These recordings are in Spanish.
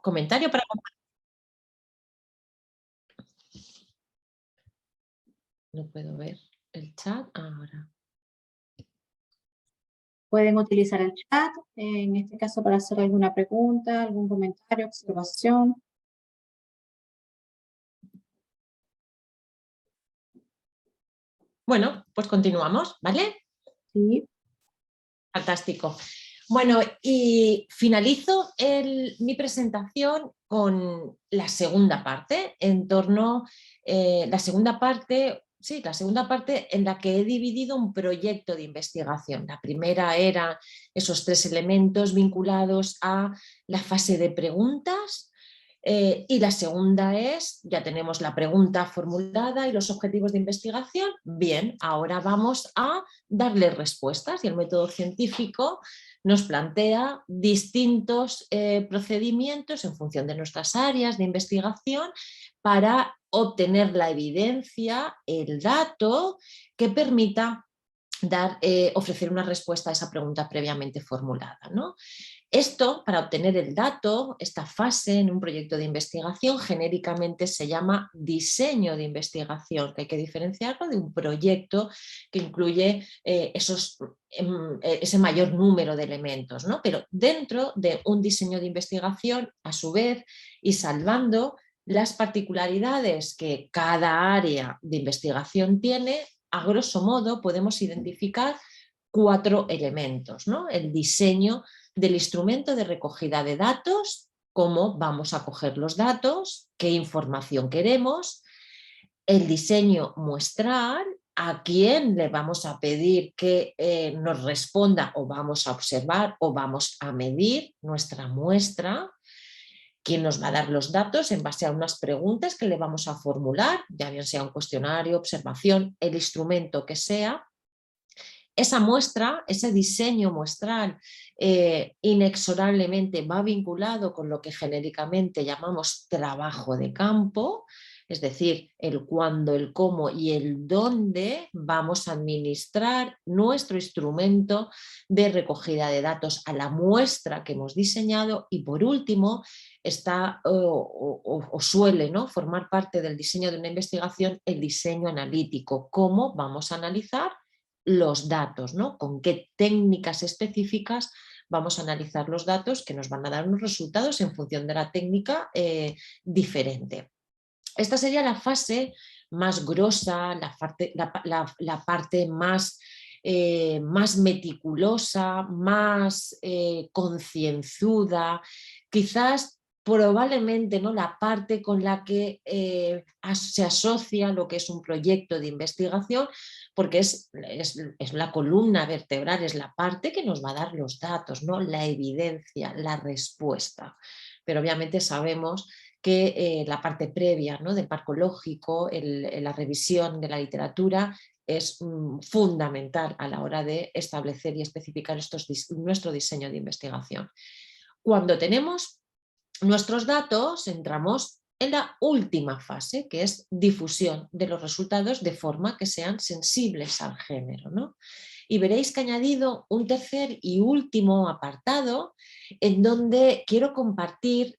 comentario para... No puedo ver el chat ahora. Pueden utilizar el chat, en este caso para hacer alguna pregunta, algún comentario, observación. Bueno, pues continuamos, ¿vale? Sí. Fantástico. Bueno, y finalizo mi presentación con la segunda parte, en torno, la segunda parte en la que he dividido un proyecto de investigación. La primera era esos 3 elementos vinculados a la fase de preguntas, y la segunda es, ya tenemos la pregunta formulada y los objetivos de investigación. Bien, ahora vamos a darle respuestas y el método científico nos plantea distintos procedimientos en función de nuestras áreas de investigación para obtener la evidencia, el dato que permita ofrecer una respuesta a esa pregunta previamente formulada, ¿no? Esto, para obtener el dato, esta fase en un proyecto de investigación genéricamente se llama diseño de investigación, que hay que diferenciarlo de un proyecto que incluye ese mayor número de elementos, ¿no? Pero dentro de un diseño de investigación, a su vez, y salvando las particularidades que cada área de investigación tiene, a grosso modo podemos identificar 4 elementos, ¿no? El diseño del instrumento de recogida de datos, cómo vamos a coger los datos, qué información queremos, el diseño muestral, a quién le vamos a pedir que nos responda o vamos a observar o vamos a medir nuestra muestra, quién nos va a dar los datos en base a unas preguntas que le vamos a formular, ya bien sea un cuestionario, observación, el instrumento que sea. Esa muestra, ese diseño muestral, inexorablemente va vinculado con lo que genéricamente llamamos trabajo de campo, es decir, el cuándo, el cómo y el dónde vamos a administrar nuestro instrumento de recogida de datos a la muestra que hemos diseñado. Y por último, está o suele, ¿no?, formar parte del diseño de una investigación el diseño analítico, cómo vamos a analizar los datos, ¿no? Con qué técnicas específicas vamos a analizar los datos que nos van a dar unos resultados en función de la técnica diferente. Esta sería la fase más grosa, la parte más, más meticulosa, más concienzuda, quizás probablemente, ¿no?, la parte con la que se asocia lo que es un proyecto de investigación, porque es la columna vertebral, es la parte que nos va a dar los datos, ¿no?, la evidencia, la respuesta. Pero obviamente sabemos que la parte previa, ¿no?, del marco lógico, la revisión de la literatura es fundamental a la hora de establecer y especificar nuestro diseño de investigación. Cuando tenemos nuestros datos, entramos en la última fase, que es difusión de los resultados de forma que sean sensibles al género, ¿no? Y veréis que he añadido un tercer y último apartado en donde quiero compartir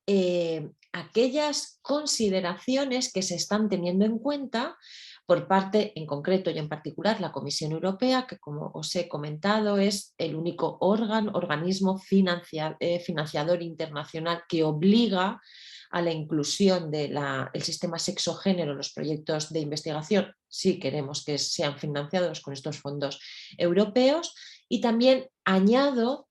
aquellas consideraciones que se están teniendo en cuenta por parte, en concreto y en particular, la Comisión Europea, que, como os he comentado, es el único organismo financiador internacional que obliga a la inclusión del sistema sexo-género en los proyectos de investigación, si queremos que sean financiados con estos fondos europeos. Y también añado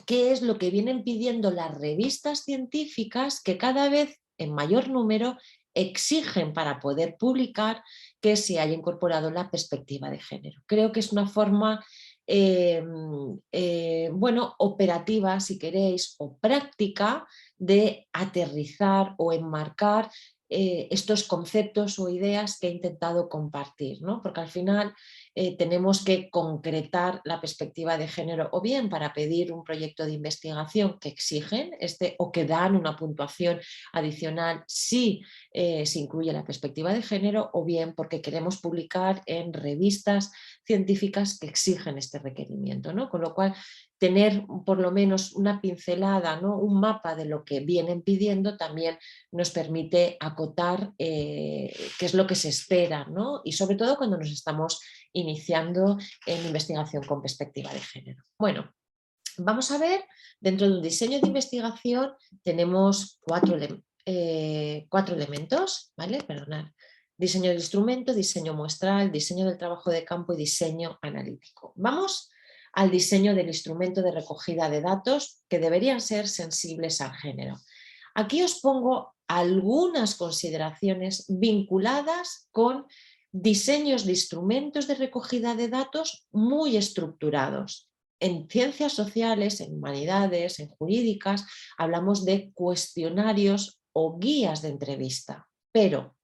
qué es lo que vienen pidiendo las revistas científicas, que cada vez en mayor número exigen para poder publicar que se haya incorporado la perspectiva de género. Creo que es una forma bueno, operativa, si queréis, o práctica de aterrizar o enmarcar estos conceptos o ideas que he intentado compartir, ¿no? Porque al final tenemos que concretar la perspectiva de género o bien para pedir un proyecto de investigación que exigen o que dan una puntuación adicional si se incluye la perspectiva de género, o bien porque queremos publicar en revistas científicas que exigen este requerimiento, ¿no? Con lo cual, tener por lo menos una pincelada, ¿no? Un mapa de lo que vienen pidiendo también nos permite acotar qué es lo que se espera, ¿no? Y sobre todo cuando nos estamos iniciando en investigación con perspectiva de género. Bueno, vamos a ver, dentro de un diseño de investigación tenemos cuatro elementos, ¿vale? Perdonad. Diseño del instrumento, diseño muestral, diseño del trabajo de campo y diseño analítico. Vamos al diseño del instrumento de recogida de datos que deberían ser sensibles al género. Aquí os pongo algunas consideraciones vinculadas con diseños de instrumentos de recogida de datos muy estructurados. En ciencias sociales, en humanidades, en jurídicas, hablamos de cuestionarios o guías de entrevista, pero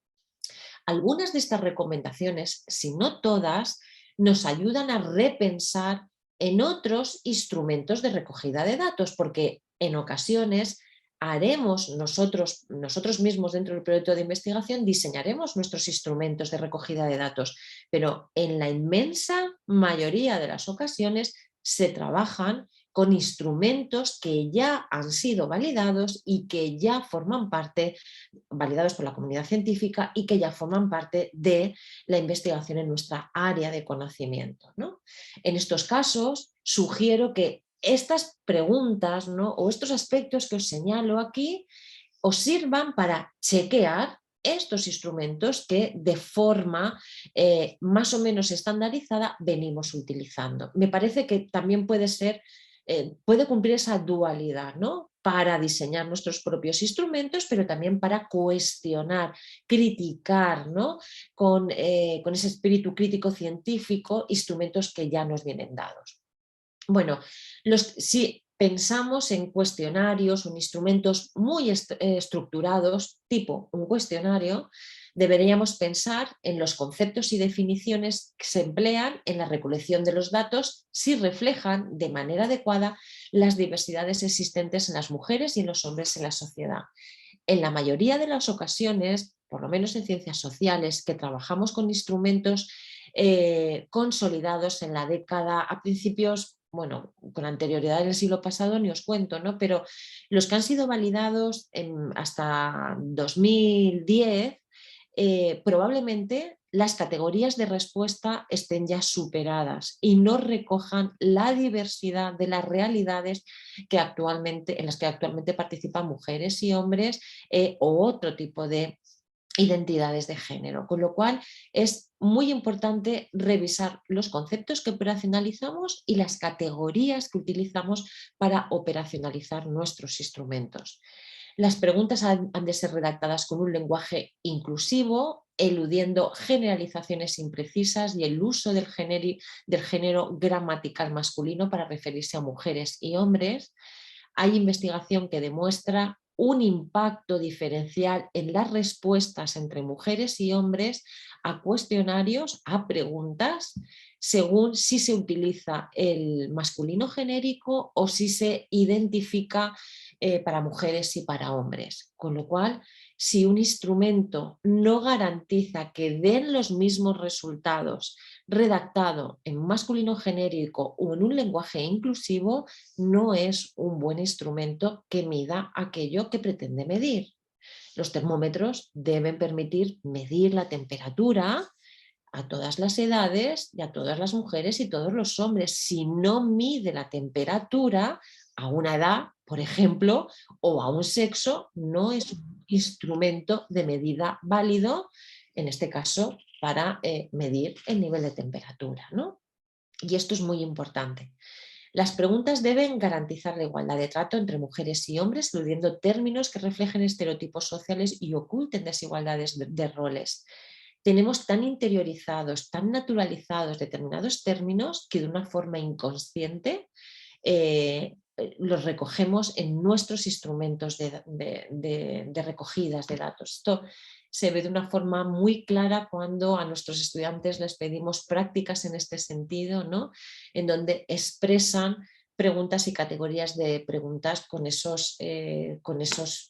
algunas de estas recomendaciones, si no todas, nos ayudan a repensar en otros instrumentos de recogida de datos, porque en ocasiones haremos nosotros mismos dentro del proyecto de investigación, diseñaremos nuestros instrumentos de recogida de datos, pero en la inmensa mayoría de las ocasiones se trabajan con instrumentos que ya han sido validados y que ya forman parte, validados por la comunidad científica y que ya forman parte de la investigación en nuestra área de conocimiento, ¿no? En estos casos, sugiero que estas preguntas, ¿no? O estos aspectos que os señalo aquí os sirvan para chequear estos instrumentos que de forma más o menos estandarizada venimos utilizando. Me parece que también puede cumplir esa dualidad, ¿no? Para diseñar nuestros propios instrumentos, pero también para cuestionar, criticar, ¿no? Con ese espíritu crítico científico, instrumentos que ya nos vienen dados. Bueno, si pensamos en cuestionarios o en instrumentos muy estructurados, tipo un cuestionario, deberíamos pensar en los conceptos y definiciones que se emplean en la recolección de los datos si reflejan de manera adecuada las diversidades existentes en las mujeres y en los hombres en la sociedad. En la mayoría de las ocasiones, por lo menos en ciencias sociales, que trabajamos con instrumentos consolidados en la década, a principios, bueno, con anterioridad en el siglo pasado ni os cuento, ¿no? Pero los que han sido validados hasta 2010, probablemente las categorías de respuesta estén ya superadas y no recojan la diversidad de las realidades en las que actualmente participan mujeres y hombres o otro tipo de identidades de género, con lo cual es muy importante revisar los conceptos que operacionalizamos y las categorías que utilizamos para operacionalizar nuestros instrumentos. Las preguntas han de ser redactadas con un lenguaje inclusivo, eludiendo generalizaciones imprecisas y el uso del género gramatical masculino para referirse a mujeres y hombres. Hay investigación que demuestra un impacto diferencial en las respuestas entre mujeres y hombres a cuestionarios, a preguntas, según si se utiliza el masculino genérico o si se identifica para mujeres y para hombres. Con lo cual, si un instrumento no garantiza que den los mismos resultados redactado en masculino genérico o en un lenguaje inclusivo, no es un buen instrumento que mida aquello que pretende medir. Los termómetros deben permitir medir la temperatura a todas las edades y a todas las mujeres y todos los hombres. Si no mide la temperatura a una edad, por ejemplo, o a un sexo, no es un instrumento de medida válido, en este caso, para medir el nivel de temperatura, ¿no? Y esto es muy importante. Las preguntas deben garantizar la igualdad de trato entre mujeres y hombres, eludiendo términos que reflejen estereotipos sociales y oculten desigualdades de roles. Tenemos tan interiorizados, tan naturalizados determinados términos que de una forma inconsciente los recogemos en nuestros instrumentos de recogidas de datos. Esto se ve de una forma muy clara cuando a nuestros estudiantes les pedimos prácticas en este sentido, ¿no? En donde expresan preguntas y categorías de preguntas con esos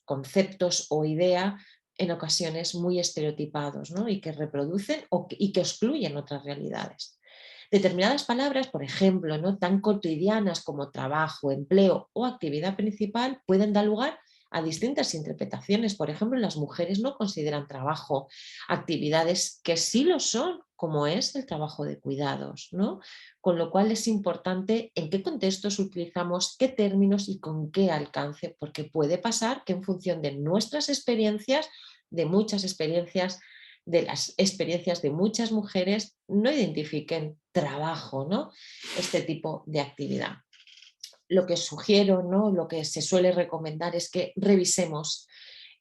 conceptos o idea en ocasiones muy estereotipados, ¿no? Y que reproducen y que excluyen otras realidades. Determinadas palabras, por ejemplo, ¿no?, tan cotidianas como trabajo, empleo o actividad principal, pueden dar lugar a distintas interpretaciones. Por ejemplo, las mujeres no consideran trabajo actividades que sí lo son, como es el trabajo de cuidados, ¿no? Con lo cual es importante en qué contextos utilizamos, qué términos y con qué alcance, porque puede pasar que en función de nuestras experiencias, de muchas experiencias, de las experiencias de muchas mujeres, no identifiquen trabajo, ¿no?, este tipo de actividad. Lo que sugiero, ¿no?, lo que se suele recomendar es que revisemos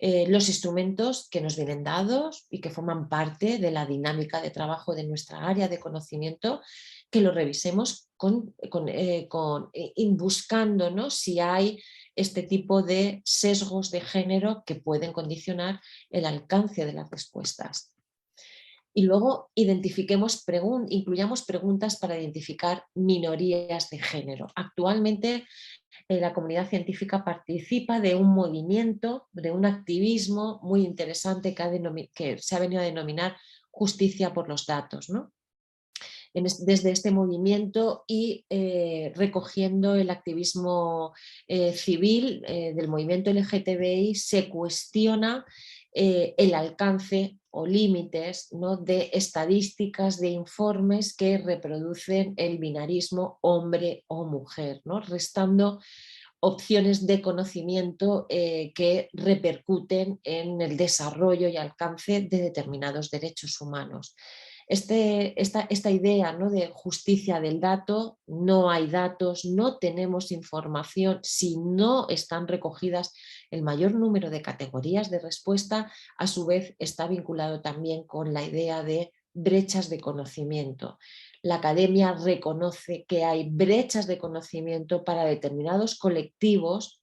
los instrumentos que nos vienen dados y que forman parte de la dinámica de trabajo de nuestra área de conocimiento, que lo revisemos buscando, ¿no?, si hay este tipo de sesgos de género que pueden condicionar el alcance de las respuestas. Y luego incluyamos preguntas para identificar minorías de género. Actualmente la comunidad científica participa de un movimiento, de un activismo muy interesante que se ha venido a denominar justicia por los datos, ¿no? Desde este movimiento y recogiendo el activismo civil del movimiento LGTBI, se cuestiona el alcance o límites, ¿no?, de estadísticas, de informes que reproducen el binarismo hombre o mujer, ¿no?, restando opciones de conocimiento que repercuten en el desarrollo y alcance de determinados derechos humanos. Esta idea, ¿no?, de justicia del dato, no hay datos, no tenemos información si no están recogidas el mayor número de categorías de respuesta, a su vez está vinculado también con la idea de brechas de conocimiento. La academia reconoce que hay brechas de conocimiento para determinados colectivos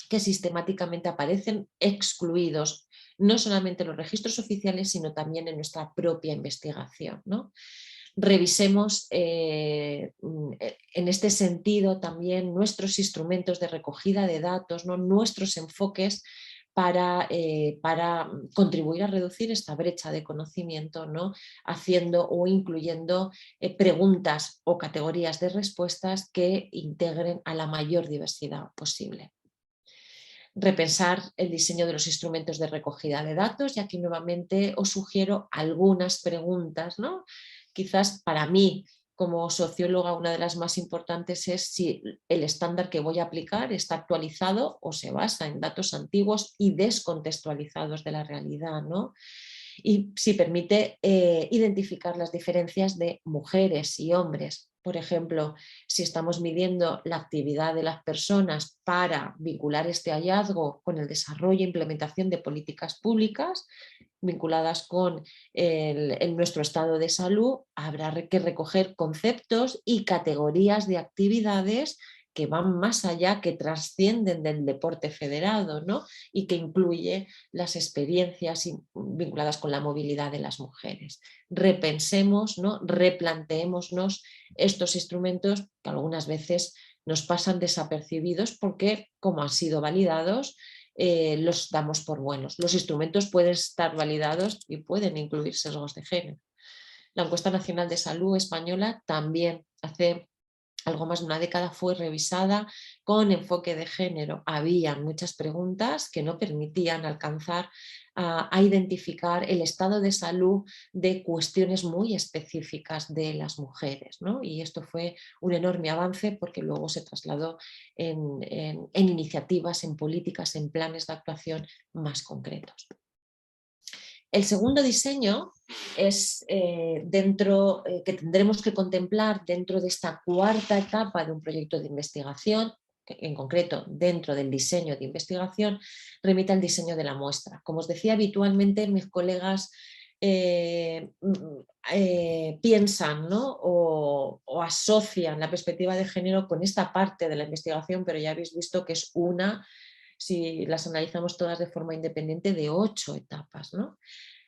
que sistemáticamente aparecen excluidos, no solamente en los registros oficiales, sino también en nuestra propia investigación, ¿no? Revisemos en este sentido también nuestros instrumentos de recogida de datos, ¿no?, nuestros enfoques para contribuir a reducir esta brecha de conocimiento, ¿no?, haciendo o incluyendo preguntas o categorías de respuestas que integren a la mayor diversidad posible. Repensar el diseño de los instrumentos de recogida de datos, y aquí nuevamente os sugiero algunas preguntas, ¿no? Quizás para mí, como socióloga, una de las más importantes es si el estándar que voy a aplicar está actualizado o se basa en datos antiguos y descontextualizados de la realidad, ¿no? Y si permite identificar las diferencias de mujeres y hombres. Por ejemplo, si estamos midiendo la actividad de las personas para vincular este hallazgo con el desarrollo e implementación de políticas públicas vinculadas con nuestro estado de salud, habrá que recoger conceptos y categorías de actividades que van más allá, que trascienden del deporte federado, ¿no?, y que incluye las experiencias vinculadas con la movilidad de las mujeres. Repensemos, ¿no?, replanteémonos estos instrumentos que algunas veces nos pasan desapercibidos porque, como han sido validados, los damos por buenos. Los instrumentos pueden estar validados y pueden incluir sesgos de género. La Encuesta Nacional de Salud española también hace algo más de una década fue revisada con enfoque de género. Había muchas preguntas que no permitían alcanzar a identificar el estado de salud de cuestiones muy específicas de las mujeres, ¿no? Y esto fue un enorme avance porque luego se trasladó en iniciativas, en políticas, en planes de actuación más concretos. El segundo diseño es que tendremos que contemplar dentro de esta cuarta etapa de un proyecto de investigación, que en concreto dentro del diseño de investigación, remite al diseño de la muestra. Como os decía, habitualmente mis colegas piensan, ¿no? o asocian la perspectiva de género con esta parte de la investigación, pero ya habéis visto que es una, si las analizamos todas de forma independiente, de 8 etapas, ¿no?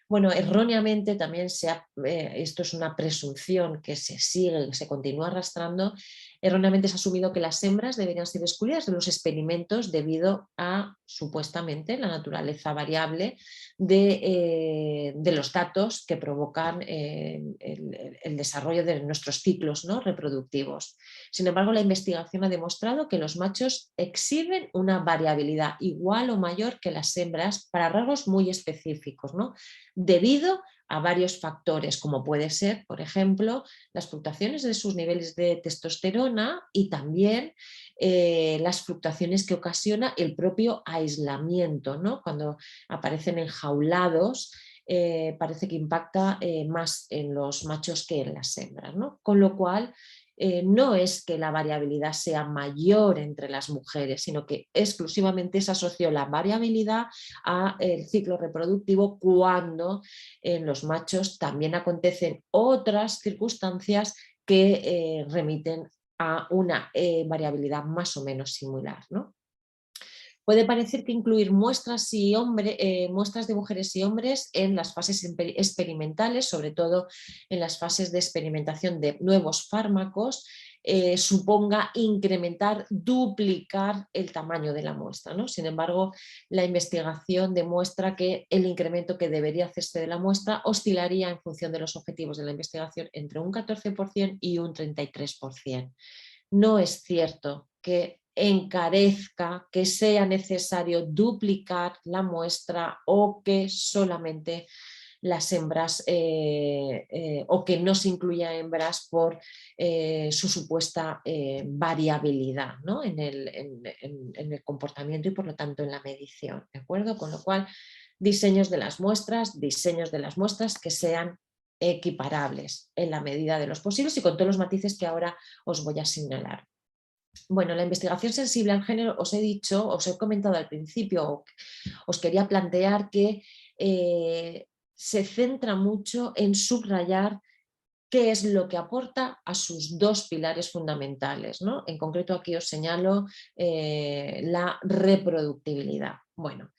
Bueno, erróneamente también esto es una presunción que se sigue, se continúa arrastrando, erróneamente se ha asumido que las hembras deberían ser excluidas de los experimentos debido a, supuestamente, la naturaleza variable de los datos que provocan el desarrollo de nuestros ciclos, ¿no?, reproductivos. Sin embargo, la investigación ha demostrado que los machos exhiben una variabilidad igual o mayor que las hembras para rasgos muy específicos, ¿no?, debido a varios factores, como puede ser, por ejemplo, las fluctuaciones de sus niveles de testosterona y también las fluctuaciones que ocasiona el propio aislamiento, ¿no? Cuando aparecen enjaulados, parece que impacta más en los machos que en las hembras, ¿no? Con lo cual, no es que la variabilidad sea mayor entre las mujeres, sino que exclusivamente se asoció la variabilidad al ciclo reproductivo, cuando en los machos también acontecen otras circunstancias que remiten a una variabilidad más o menos similar, ¿no? Puede parecer que incluir muestras de mujeres y hombres en las fases experimentales, sobre todo en las fases de experimentación de nuevos fármacos, suponga incrementar, duplicar el tamaño de la muestra, ¿no? Sin embargo, la investigación demuestra que el incremento que debería hacerse de la muestra oscilaría en función de los objetivos de la investigación entre un 14% y un 33%. No es cierto que encarezca, que sea necesario duplicar la muestra o que solamente las hembras o que no se incluya hembras por su supuesta variabilidad, ¿no?, en el comportamiento y por lo tanto en la medición, ¿de acuerdo? Con lo cual, diseños de las muestras que sean equiparables en la medida de los posibles y con todos los matices que ahora os voy a señalar. Bueno, la investigación sensible al género, os he comentado al principio, os quería plantear que se centra mucho en subrayar qué es lo que aporta a sus dos pilares fundamentales, ¿no? En concreto aquí os señalo la reproductibilidad. Bueno,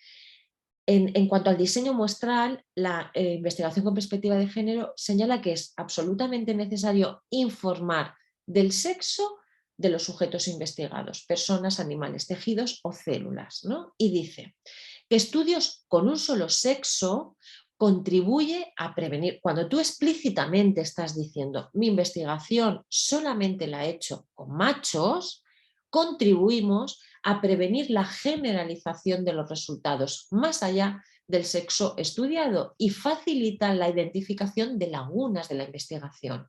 en cuanto al diseño muestral, la investigación con perspectiva de género señala que es absolutamente necesario informar del sexo de los sujetos investigados, personas, animales, tejidos o células, ¿no? Y dice que estudios con un solo sexo contribuye a prevenir. Cuando tú explícitamente estás diciendo mi investigación solamente la he hecho con machos, contribuimos a prevenir la generalización de los resultados más allá del sexo estudiado y facilitan la identificación de lagunas de la investigación.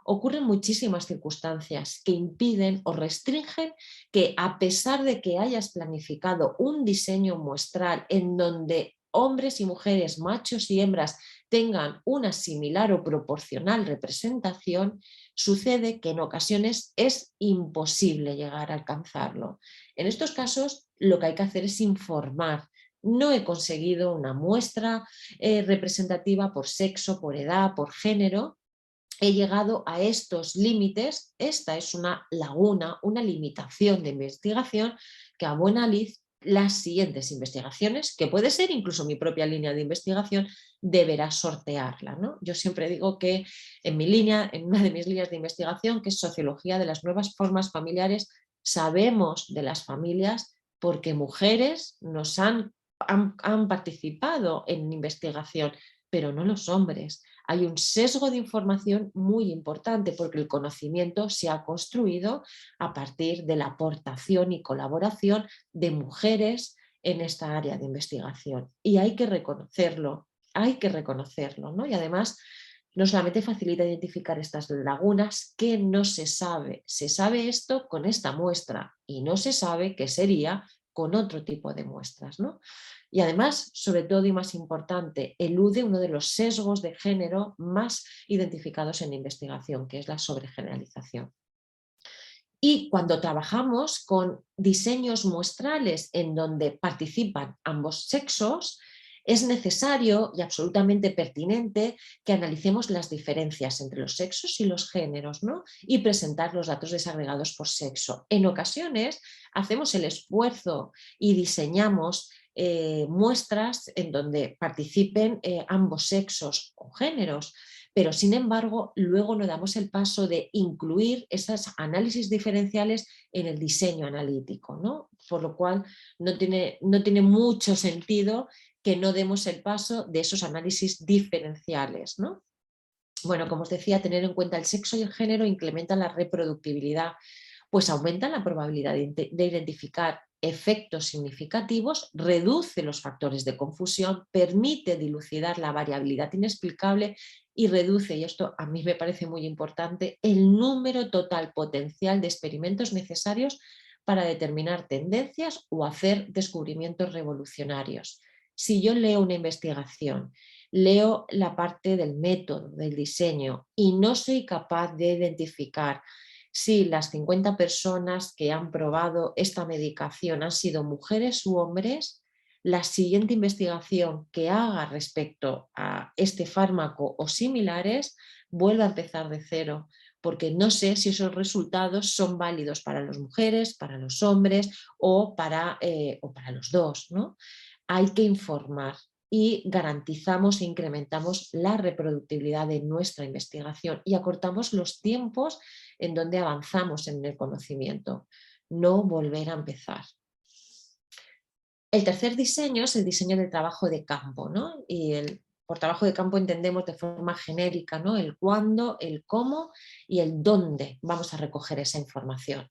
Ocurren muchísimas circunstancias que impiden o restringen que, a pesar de que hayas planificado un diseño muestral en donde hombres y mujeres, machos y hembras tengan una similar o proporcional representación, sucede que en ocasiones es imposible llegar a alcanzarlo. En estos casos, lo que hay que hacer es informar. No he conseguido una muestra representativa por sexo, por edad, por género. He llegado a estos límites. Esta es una laguna, una limitación de investigación que a buena luz las siguientes investigaciones, que puede ser incluso mi propia línea de investigación, deberá sortearla, ¿no? Yo siempre digo que en una de mis líneas de investigación, que es sociología de las nuevas formas familiares, sabemos de las familias porque mujeres han participado en investigación, pero no los hombres. Hay un sesgo de información muy importante porque el conocimiento se ha construido a partir de la aportación y colaboración de mujeres en esta área de investigación. Y hay que reconocerlo, ¿no? Y además, no solamente facilita identificar estas lagunas que no se sabe esto con esta muestra y no se sabe qué sería con otro tipo de muestras, ¿no? Y además, sobre todo y más importante, elude uno de los sesgos de género más identificados en la investigación, que es la sobregeneralización. Y cuando trabajamos con diseños muestrales en donde participan ambos sexos, Es necesario y absolutamente pertinente que analicemos las diferencias entre los sexos y los géneros, ¿no? Y presentar los datos desagregados por sexo. En ocasiones hacemos el esfuerzo y diseñamos muestras en donde participen ambos sexos o géneros, pero sin embargo luego no damos el paso de incluir esos análisis diferenciales en el diseño analítico, ¿no? Por lo cual no tiene mucho sentido que no demos el paso de esos análisis diferenciales, ¿no? Bueno, como os decía, tener en cuenta el sexo y el género incrementa la reproductibilidad, pues aumenta la probabilidad de identificar efectos significativos, reduce los factores de confusión, permite dilucidar la variabilidad inexplicable y reduce, y esto a mí me parece muy importante, el número total potencial de experimentos necesarios para determinar tendencias o hacer descubrimientos revolucionarios. Si yo leo una investigación, leo la parte del método, del diseño y no soy capaz de identificar si las 50 personas que han probado esta medicación han sido mujeres u hombres, la siguiente investigación que haga respecto a este fármaco o similares vuelve a empezar de cero, porque no sé si esos resultados son válidos para las mujeres, para los hombres o para los dos, ¿no? Hay que informar y garantizamos e incrementamos la reproductibilidad de nuestra investigación y acortamos los tiempos en donde avanzamos en el conocimiento, no volver a empezar. El tercer diseño es el diseño del trabajo de campo, ¿no? Por trabajo de campo entendemos de forma genérica, ¿no? El cuándo, el cómo y el dónde vamos a recoger esa información.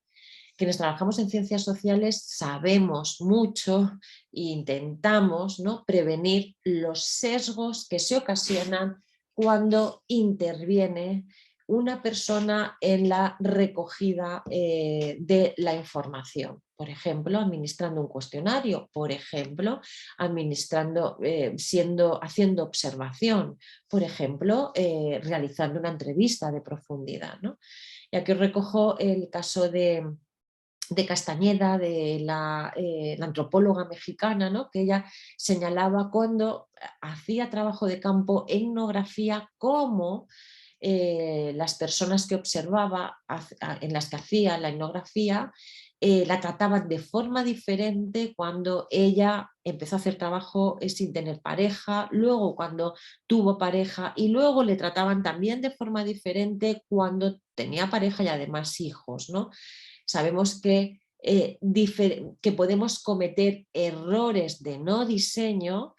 Quienes trabajamos en ciencias sociales sabemos mucho e intentamos, ¿no?, prevenir los sesgos que se ocasionan cuando interviene una persona en la recogida de la información. Por ejemplo, administrando un cuestionario, por ejemplo, administrando, haciendo observación, por ejemplo, realizando una entrevista de profundidad, ¿no? Y aquí os recojo el caso de Castañeda, de la antropóloga mexicana, ¿no?, que ella señalaba cuando hacía trabajo de campo, etnografía, cómo las personas que observaba, en las que hacía la etnografía, la trataban de forma diferente cuando ella empezó a hacer trabajo sin tener pareja, luego cuando tuvo pareja y luego le trataban también de forma diferente cuando tenía pareja y además hijos, ¿no? Sabemos que podemos cometer errores de no diseño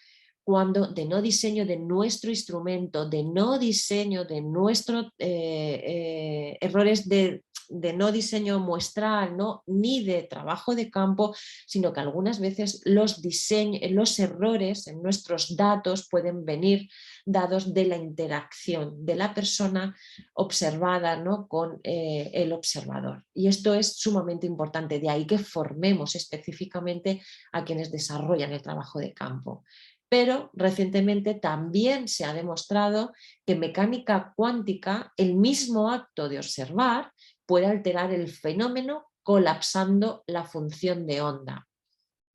de nuestro instrumento, de no diseño de nuestro errores de no diseño muestral, ¿no?, ni de trabajo de campo, sino que algunas veces los errores en nuestros datos pueden venir dados de la interacción de la persona observada, ¿no?, con el observador. Y esto es sumamente importante, de ahí que formemos específicamente a quienes desarrollan el trabajo de campo. Pero recientemente también se ha demostrado que en mecánica cuántica el mismo acto de observar puede alterar el fenómeno colapsando la función de onda,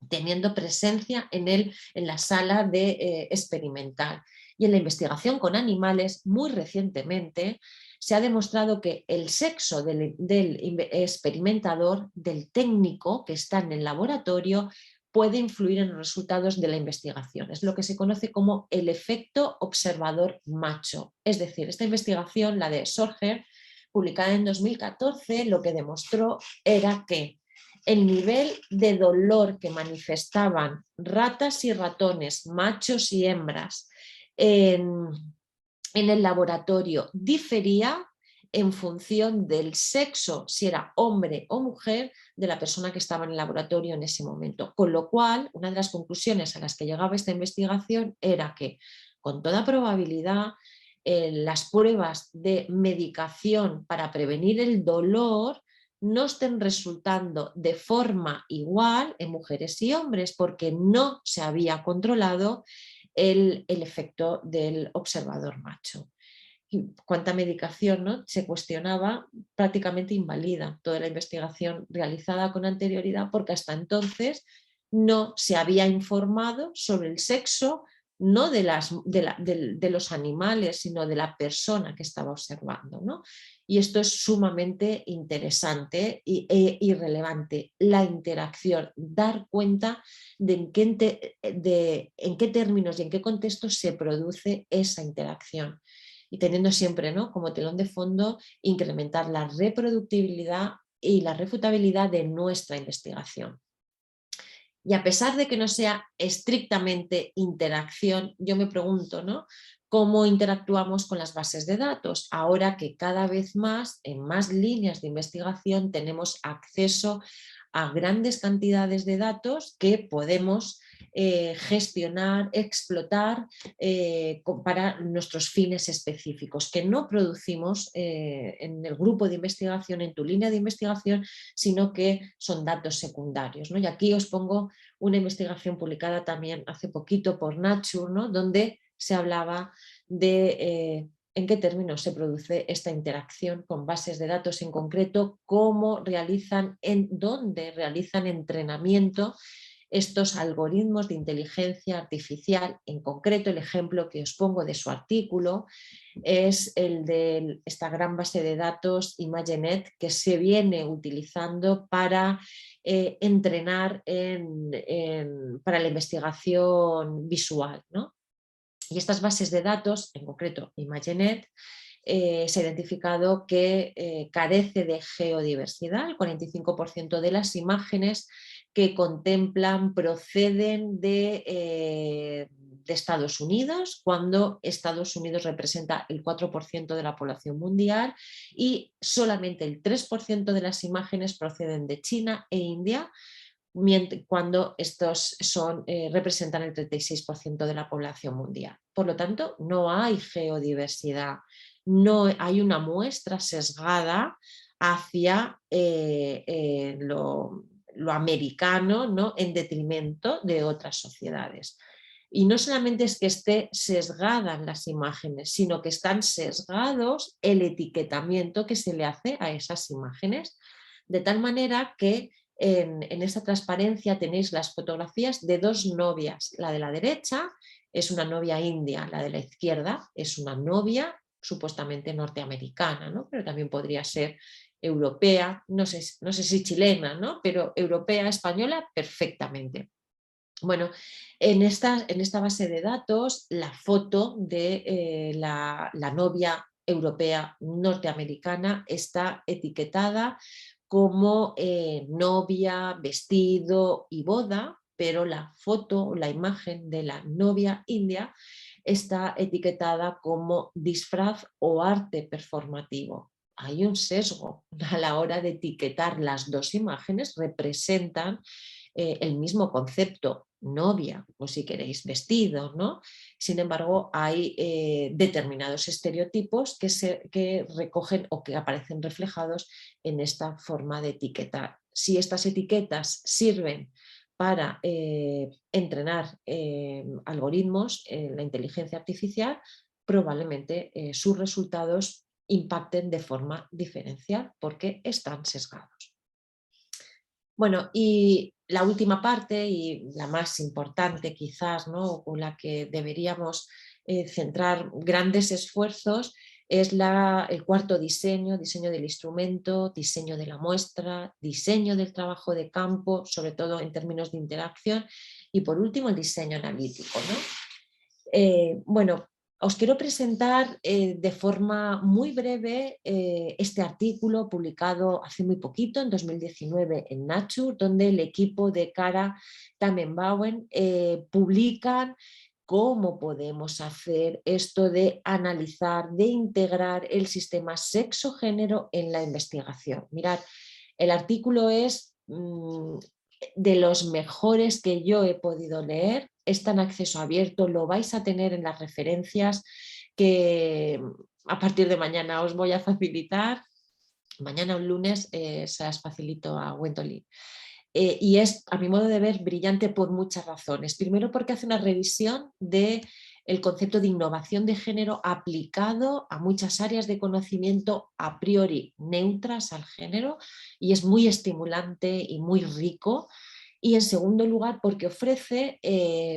teniendo presencia en la sala de experimental. Y en la investigación con animales, muy recientemente, se ha demostrado que el sexo del experimentador, del técnico que está en el laboratorio, puede influir en los resultados de la investigación. Es lo que se conoce como el efecto observador macho. Es decir, esta investigación, la de Sorger, publicada en 2014, lo que demostró era que el nivel de dolor que manifestaban ratas y ratones, machos y hembras, en el laboratorio difería en función del sexo, si era hombre o mujer, de la persona que estaba en el laboratorio en ese momento. Con lo cual, una de las conclusiones a las que llegaba esta investigación era que, con toda probabilidad, las pruebas de medicación para prevenir el dolor no estén resultando de forma igual en mujeres y hombres, porque no se había controlado el efecto del observador macho. Y cuánta medicación, ¿no?, se cuestionaba, prácticamente invalida toda la investigación realizada con anterioridad, porque hasta entonces no se había informado sobre el sexo no de los animales, sino de la persona que estaba observando, ¿no? Y esto es sumamente interesante y relevante, la interacción, dar cuenta de en qué términos y en qué contexto se produce esa interacción. Y teniendo siempre, ¿no?, como telón de fondo incrementar la reproductibilidad y la refutabilidad de nuestra investigación. Y a pesar de que no sea estrictamente interacción, yo me pregunto, ¿no?, cómo interactuamos con las bases de datos, ahora que cada vez más, en más líneas de investigación, tenemos acceso a grandes cantidades de datos que podemos gestionar, explotar para nuestros fines específicos, que no producimos en el grupo de investigación, en tu línea de investigación, sino que son datos secundarios, ¿no? Y aquí os pongo una investigación publicada también hace poquito por Nature, ¿no?, donde se hablaba de en qué términos se produce esta interacción con bases de datos, en concreto cómo realizan, dónde realizan entrenamiento estos algoritmos de inteligencia artificial. En concreto, el ejemplo que os pongo de su artículo es el de esta gran base de datos ImageNet, que se viene utilizando para entrenar para la investigación visual, ¿no? Y estas bases de datos, en concreto ImageNet, se ha identificado que carece de geodiversidad. El 45% de las imágenes que contemplan proceden de Estados Unidos, cuando Estados Unidos representa el 4% de la población mundial, y solamente el 3% de las imágenes proceden de China e India, cuando estos representan el 36% de la población mundial. Por lo tanto, no hay geodiversidad, no hay una muestra sesgada hacia lo americano, ¿no?, en detrimento de otras sociedades. Y no solamente es que esté sesgadas las imágenes, sino que están sesgados el etiquetamiento que se le hace a esas imágenes, de tal manera que en esta transparencia tenéis las fotografías de dos novias. La de la derecha es una novia india, la de la izquierda es una novia supuestamente norteamericana, ¿no?, pero también podría ser europea, no sé si chilena, ¿no?, pero europea, española, perfectamente. Bueno, en esta base de datos, la foto de la novia europea norteamericana está etiquetada como novia, vestido y boda, pero la foto, la imagen de la novia india está etiquetada como disfraz o arte performativo. Hay un sesgo a la hora de etiquetar las dos imágenes, representan el mismo concepto, novia, o si queréis vestido, ¿no? Sin embargo, hay determinados estereotipos que recogen o que aparecen reflejados en esta forma de etiquetar. Si estas etiquetas sirven para entrenar algoritmos en la inteligencia artificial, probablemente sus resultados impacten de forma diferencial porque están sesgados. Bueno, y la última parte y la más importante quizás, ¿no?, o la que deberíamos centrar grandes esfuerzos, es el cuarto diseño del instrumento, diseño de la muestra, diseño del trabajo de campo, sobre todo en términos de interacción, y por último el diseño analítico, ¿no? Bueno, os quiero presentar de forma muy breve este artículo publicado hace muy poquito, en 2019, en Nature, donde el equipo de Kara Tamenbauen publican cómo podemos hacer esto de analizar, de integrar el sistema sexo-género en la investigación. Mirad, el artículo es de los mejores que yo he podido leer, está en acceso abierto, lo vais a tener en las referencias que a partir de mañana os voy a facilitar. Mañana o lunes se las facilito a Wentolin. Y es, a mi modo de ver, brillante por muchas razones. Primero, porque hace una revisión del concepto de innovación de género aplicado a muchas áreas de conocimiento a priori neutras al género, y es muy estimulante y muy rico. Y en segundo lugar, porque ofrece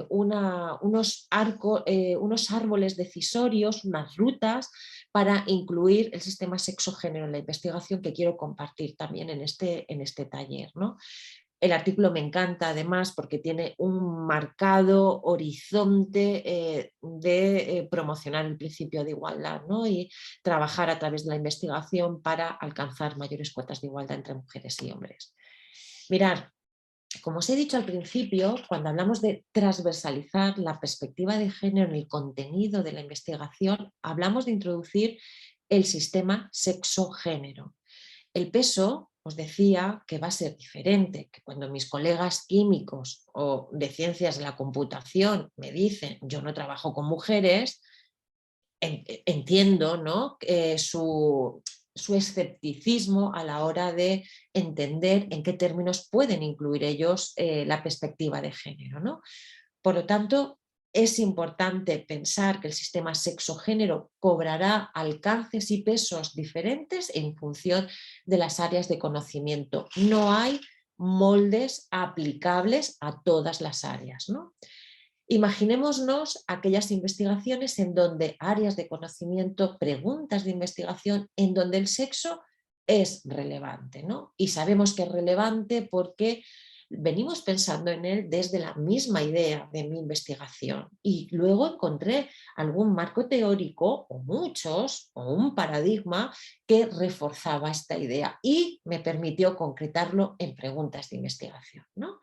unos árboles decisorios, unas rutas para incluir el sistema sexo-género en la investigación que quiero compartir también en este taller, ¿no? El artículo me encanta además porque tiene un marcado horizonte de promocionar el principio de igualdad, ¿no? Y trabajar a través de la investigación para alcanzar mayores cuotas de igualdad entre mujeres y hombres. Mirad, como os he dicho al principio, cuando hablamos de transversalizar la perspectiva de género en el contenido de la investigación, hablamos de introducir el sistema sexo-género. El peso, os decía, que va a ser diferente, que cuando mis colegas químicos o de ciencias de la computación me dicen yo no trabajo con mujeres, entiendo, ¿no? Su escepticismo a la hora de entender en qué términos pueden incluir ellos la perspectiva de género, ¿no? Por lo tanto, es importante pensar que el sistema sexo-género cobrará alcances y pesos diferentes en función de las áreas de conocimiento. No hay moldes aplicables a todas las áreas, ¿no? Imaginémonos aquellas investigaciones en donde áreas de conocimiento, preguntas de investigación, en donde el sexo es relevante, ¿no? Y sabemos que es relevante porque venimos pensando en él desde la misma idea de mi investigación y luego encontré algún marco teórico o muchos o un paradigma que reforzaba esta idea y me permitió concretarlo en preguntas de investigación, ¿no?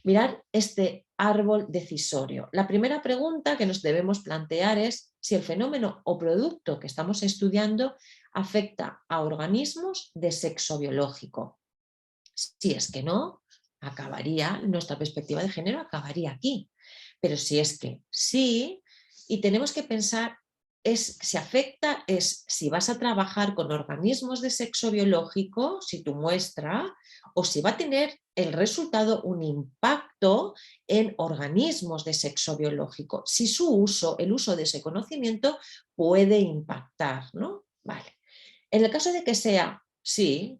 Mirad este árbol decisorio. La primera pregunta que nos debemos plantear es si el fenómeno o producto que estamos estudiando afecta a organismos de sexo biológico. Si es que no, nuestra perspectiva de género acabaría aquí. Pero si es que sí, y tenemos que pensar si afecta, es si vas a trabajar con organismos de sexo biológico, si tu muestra, o si va a tener el resultado un impacto en organismos de sexo biológico, si el uso de ese conocimiento puede impactar, ¿no? Vale. En el caso de que sea sí,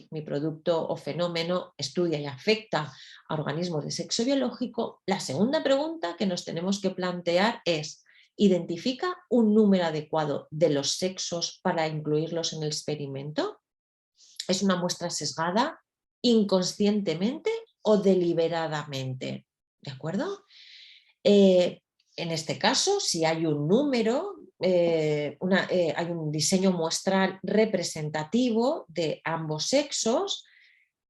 mi producto o fenómeno estudia y afecta a organismos de sexo biológico, la segunda pregunta que nos tenemos que plantear es: ¿identifica un número adecuado de los sexos para incluirlos en el experimento? ¿Es una muestra sesgada inconscientemente o deliberadamente? ¿De acuerdo? En este caso, si hay un número, hay un diseño muestral representativo de ambos sexos,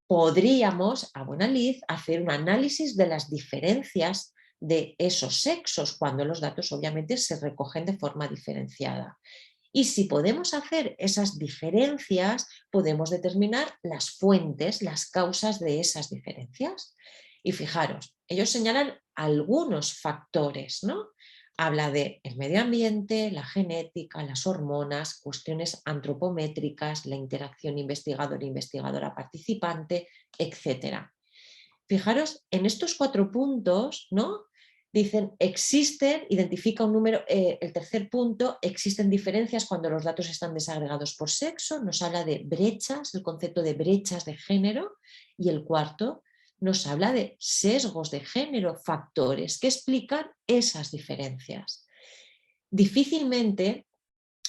podríamos, a buena lid, hacer un análisis de las diferencias de esos sexos cuando los datos obviamente se recogen de forma diferenciada. Y si podemos hacer esas diferencias, podemos determinar las fuentes, las causas de esas diferencias. Y fijaros, ellos señalan algunos factores, ¿no? Habla del medio ambiente, la genética, las hormonas, cuestiones antropométricas, la interacción investigador-investigadora participante, etc. Fijaros, en estos 4 puntos, ¿no? Dicen, identifica un número, el tercer punto, existen diferencias cuando los datos están desagregados por sexo, nos habla de brechas, el concepto de brechas de género, y el cuarto nos habla de sesgos de género, factores que explican esas diferencias. Difícilmente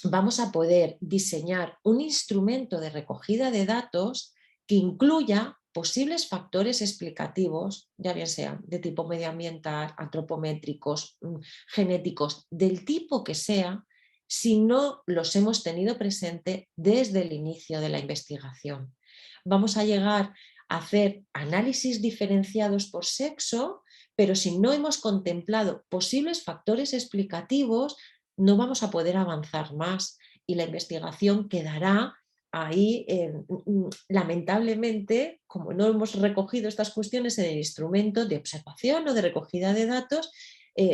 vamos a poder diseñar un instrumento de recogida de datos que incluya posibles factores explicativos, ya bien sean de tipo medioambiental, antropométricos, genéticos, del tipo que sea, si no los hemos tenido presente desde el inicio de la investigación. Vamos a llegar a hacer análisis diferenciados por sexo, pero si no hemos contemplado posibles factores explicativos, no vamos a poder avanzar más y la investigación quedará ahí, lamentablemente, como no hemos recogido estas cuestiones en el instrumento de observación o de recogida de datos,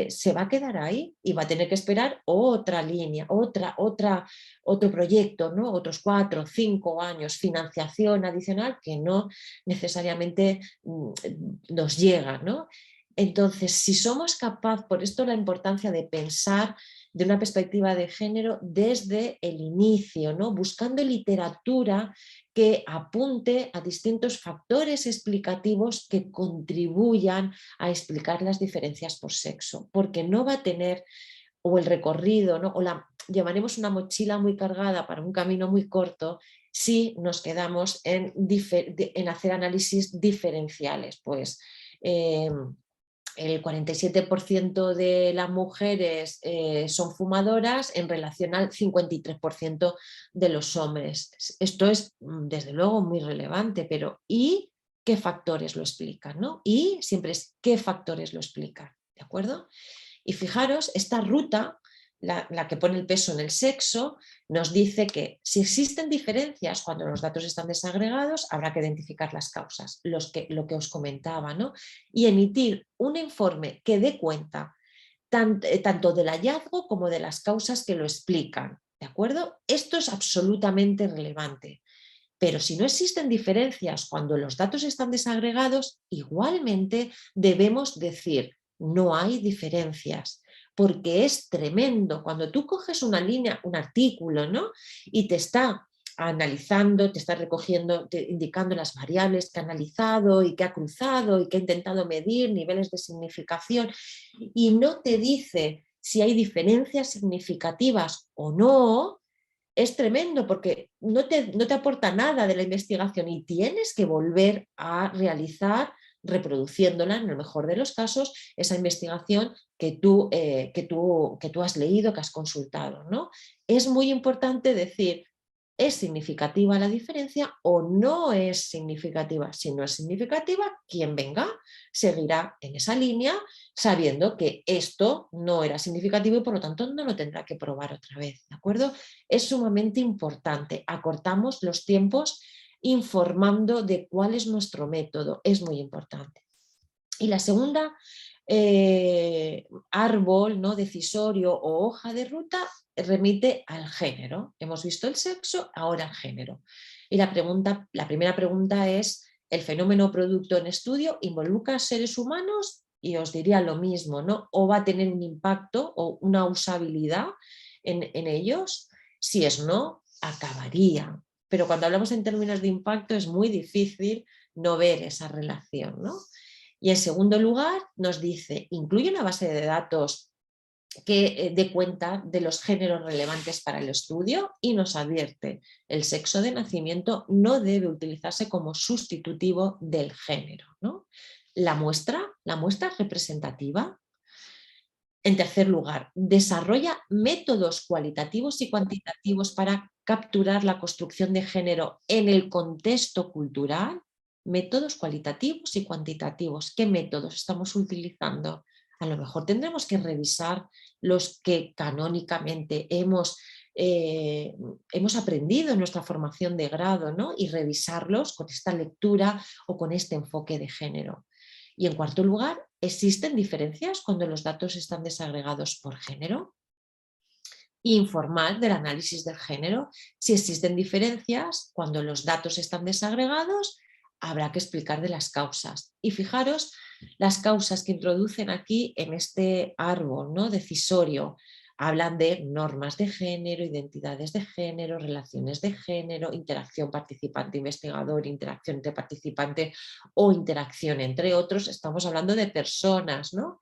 se va a quedar ahí y va a tener que esperar otra línea, otro proyecto, ¿no? Otros 4 o 5 años, financiación adicional que no necesariamente nos llega, ¿no? Entonces, si somos capaces, por esto la importancia de pensar de una perspectiva de género desde el inicio, ¿no? Buscando literatura que apunte a distintos factores explicativos que contribuyan a explicar las diferencias por sexo, porque no va a tener o el recorrido, ¿no? Llevaremos una mochila muy cargada para un camino muy corto si nos quedamos en hacer análisis diferenciales. Pues el 47% de las mujeres son fumadoras en relación al 53% de los hombres. Esto es, desde luego, muy relevante, pero ¿y qué factores lo explican? ¿No? Y siempre es ¿qué factores lo explican? ¿De acuerdo? Y fijaros, esta ruta, la que pone el peso en el sexo, nos dice que si existen diferencias cuando los datos están desagregados, habrá que identificar las causas, lo que os comentaba, ¿no? Y emitir un informe que dé cuenta tanto del hallazgo como de las causas que lo explican. ¿De acuerdo? Esto es absolutamente relevante. Pero si no existen diferencias cuando los datos están desagregados, igualmente debemos decir, no hay diferencias, porque es tremendo. Cuando tú coges una línea, un artículo, ¿no? Y te está analizando, te está recogiendo, indicando las variables que ha analizado y que ha cruzado y que ha intentado medir niveles de significación y no te dice si hay diferencias significativas o no, es tremendo porque no te aporta nada de la investigación y tienes que volver a realizar, reproduciéndola, en el mejor de los casos, esa investigación que tú has leído, que has consultado, ¿no? Es muy importante decir, ¿es significativa la diferencia o no es significativa? Si no es significativa, quien venga seguirá en esa línea sabiendo que esto no era significativo y por lo tanto no lo tendrá que probar otra vez, ¿de acuerdo? Es sumamente importante. Acortamos los tiempos informando de cuál es nuestro método. Es muy importante. Y la segunda, árbol, ¿no? Decisorio o hoja de ruta, remite al género. Hemos visto el sexo, ahora el género. Y la primera pregunta es, ¿el fenómeno producto en estudio involucra a seres humanos? Y os diría lo mismo, ¿no? ¿O va a tener un impacto o una usabilidad en ellos? Si es no, acabaría. Pero cuando hablamos en términos de impacto es muy difícil no ver esa relación, ¿no? Y en segundo lugar nos dice, incluye una base de datos que dé cuenta de los géneros relevantes para el estudio y nos advierte, el sexo de nacimiento no debe utilizarse como sustitutivo del género, ¿no? La muestra representativa. En tercer lugar, desarrolla métodos cualitativos y cuantitativos para capturar la construcción de género en el contexto cultural. Métodos cualitativos y cuantitativos. ¿Qué métodos estamos utilizando? A lo mejor tendremos que revisar los que canónicamente hemos aprendido en nuestra formación de grado, ¿no? Y revisarlos con esta lectura o con este enfoque de género. Y en cuarto lugar, ¿existen diferencias cuando los datos están desagregados por género? Informar del análisis del género. Si existen diferencias cuando los datos están desagregados, habrá que explicar de las causas. Y fijaros las causas que introducen aquí en este árbol, ¿no? Decisorio. Hablan de normas de género, identidades de género, relaciones de género, interacción participante-investigador, interacción entre participante o interacción entre otros. Estamos hablando de personas, ¿no?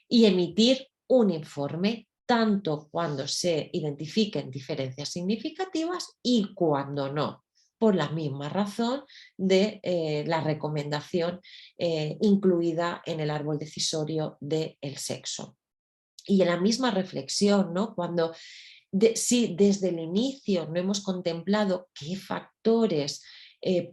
Y emitir un informe tanto cuando se identifiquen diferencias significativas y cuando no, por la misma razón de la recomendación incluida en el árbol decisorio del sexo. Y en la misma reflexión, ¿no? Cuando si desde el inicio no hemos contemplado qué factores